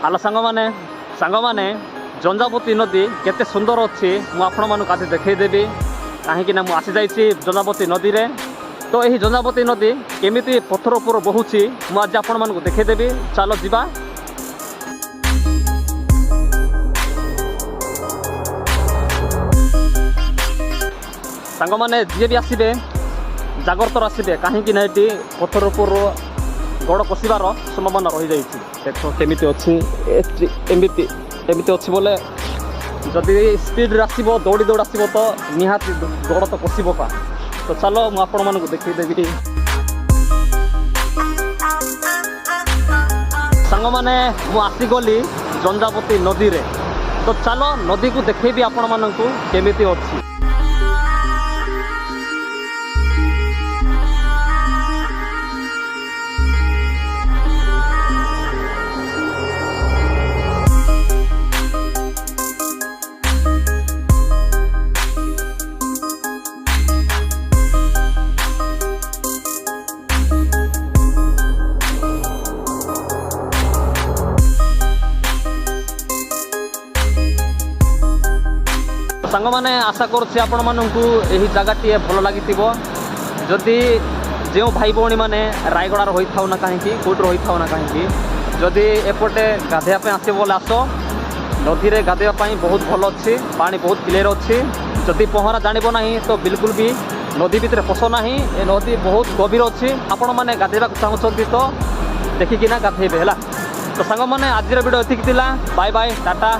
Hello सांग जंजावती नदी केते सुंदर अच्छी मुझे देखईदेवी कहीं मुझे आसी जाइए जंजावती नदी रे। तो यही जंजावती नदी केमिति पत्थर उपर बहुची मुझे आपण मानक देखईदेवी। चलो जीवा। सांग मैंने जी भी आसबे जागृतर आसबे कहीं ये पत्थर उपर गोड़ पशिबार संभावना रही जाइए। देख केमिति अच्छी एमती अच्छी बोले जदि स्पीड आसो दौड़ी दौड़ आसो तो निहाती गोड़ तो पशिब का। तो चलो मुझे आपण मानक देखईदेवी। सांग मैंने आसीगली जंजावती नदी रे। तो चलो नदी को देखी आपण मानक केमिति अच्छी। सांग मैंने आशा करुच्छे आपण मानू यही जगहटी भल लगी। जदि जो भाई भौणी मैंने रायगड़ा रही था ना कहीं कौट रही था ना कहीं जदि एपटे गाधेवाई आस बोले आस नदी में गाधेवाई बहुत भल अच्छी पानी बहुत क्लीयर अच्छी। जदि पहरा जानव ना तो बिल्कुल भी नदी भितर पश ना। ये नदी बहुत गभीर अच्छी। आपण मैंने गाधेवा चाहते तो देखिकिना गाधेबे है। तो सांग मैंने आज वीडियो एतिक थिला। Bye bye Tata.